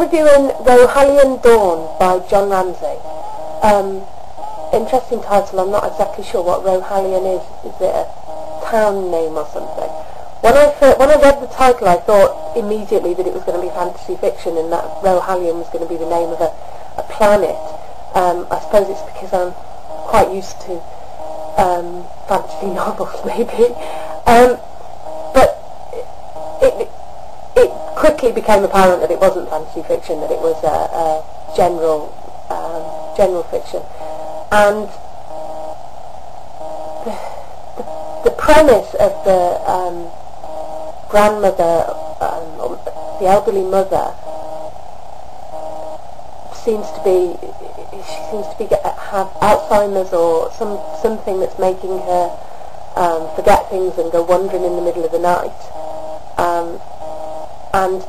We're doing Rohallion Dawn by John Ramsay. Interesting title. I'm not exactly sure what Rohallion is. Is it a town name or something? When I read the title, I thought immediately that it was going to be fantasy fiction and that Rohallion was going to be the name of a planet. I suppose it's because I'm quite used to fantasy novels, maybe. But it quickly became apparent that it wasn't fantasy fiction, that it was a general fiction. And the premise of the grandmother, the elderly mother, seems to be have Alzheimer's or something that's making her forget things and go wandering in the middle of the night. And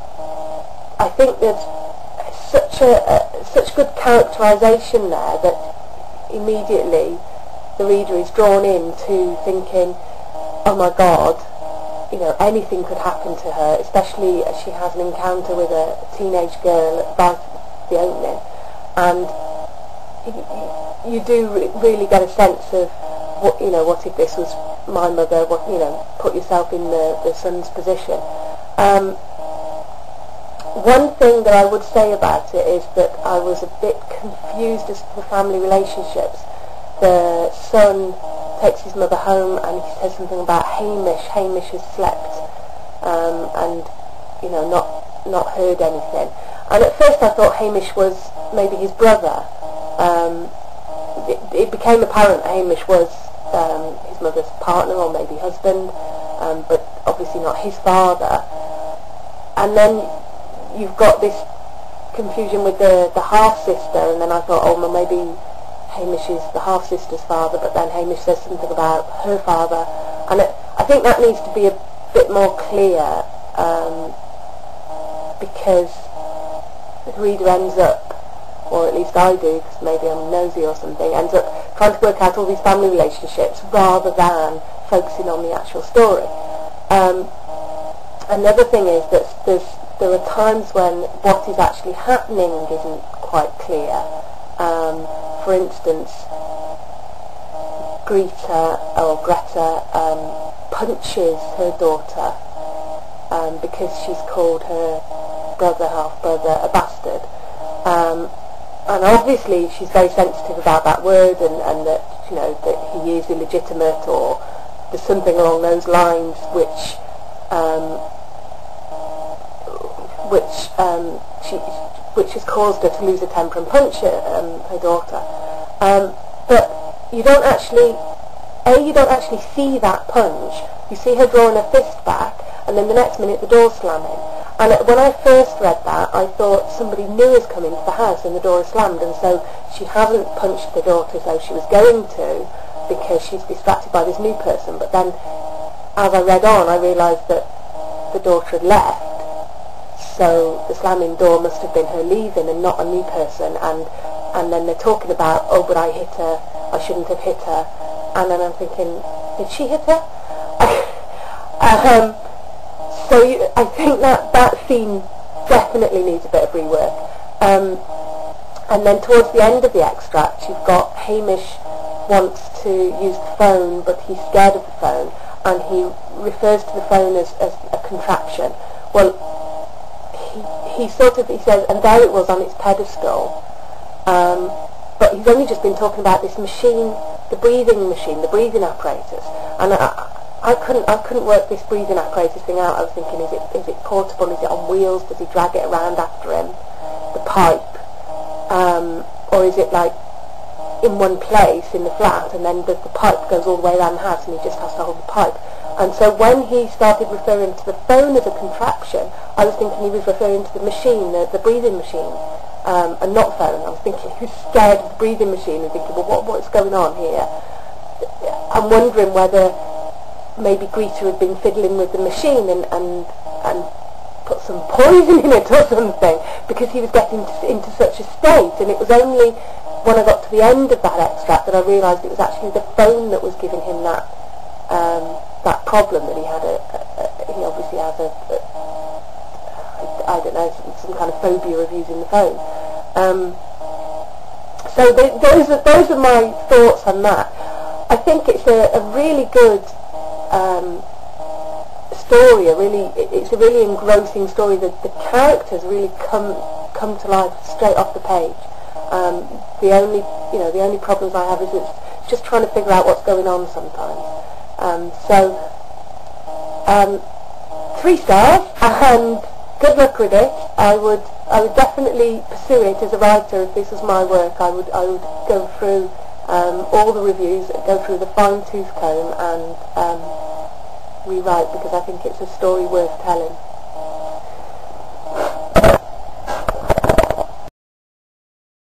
I think there's such good characterisation there that immediately the reader is drawn into thinking, oh my God, you know, anything could happen to her, especially as she has an encounter with a teenage girl right at the opening. And you do really get a sense of what if this was my mother? Put yourself in the son's position. One thing that I would say about it is that I was a bit confused as to the family relationships. The son takes his mother home and he says something about Hamish. Hamish has slept and not heard anything. And at first I thought Hamish was maybe his brother. It became apparent that Hamish was his mother's partner or maybe husband, but obviously not his father. And then you've got this confusion with the half-sister, and then I thought, oh, well, maybe Hamish is the half-sister's father, but then Hamish says something about her father. And I think that needs to be a bit more clear, because the reader ends up, or at least I do, because maybe I'm nosy or something, ends up trying to work out all these family relationships rather than focusing on the actual story. Another thing is that there are times when what is actually happening isn't quite clear. For instance, Greta punches her daughter because she's called her half-brother, a bastard. And obviously she's very sensitive about that word and that, that he is illegitimate, or there's something along those lines which has caused her to lose her temper and punch her daughter. But you don't actually see that punch. You see her drawing her fist back, and then the next minute the door's slamming. And when I first read that, I thought somebody new has come into the house and the door is slammed, and so she hasn't punched the daughter as though she was going to, because she's distracted by this new person. But then, as I read on, I realised that the daughter had left, so the slamming door must have been her leaving and not a new person. And then they're talking about, oh, but I hit her, I shouldn't have hit her. And then I'm thinking, did she hit her? So I think that scene definitely needs a bit of rework. And then towards the end of the extract, you've got Hamish wants to use the phone, but he's scared of the phone, and he refers to the phone as a contraption. Well, he says, and there it was on its pedestal, but he's only just been talking about this machine, the breathing machine, the breathing apparatus, and I couldn't work this breathing apparatus thing out. I was thinking, is it portable? Is it on wheels? Does he drag it around after him? The pipe, or is it like in one place in the flat, and then the pipe goes all the way around the house, and he just has to hold the pipe? And so when he started referring to the phone as a contraption, I was thinking he was referring to the machine, the breathing machine, and not phone. I was thinking he was scared of the breathing machine and thinking, well, what's going on here? I'm wondering whether maybe Greta had been fiddling with the machine and put some poison in it or something, because he was getting into such a state. And it was only when I got to the end of that extract that I realised it was actually the phone that was giving him that problem, that he had he obviously has I don't know, some kind of phobia of using the phone. So those are my thoughts on that. I think it's a really good story. It's a really engrossing story. The characters really come to life straight off the page. The only problems I have is it's just trying to figure out what's going on sometimes. 3 stars, and good luck with it. I would definitely pursue it as a writer. If this was my work, I would go through all the reviews, go through the fine-tooth comb, and rewrite, because I think it's a story worth telling.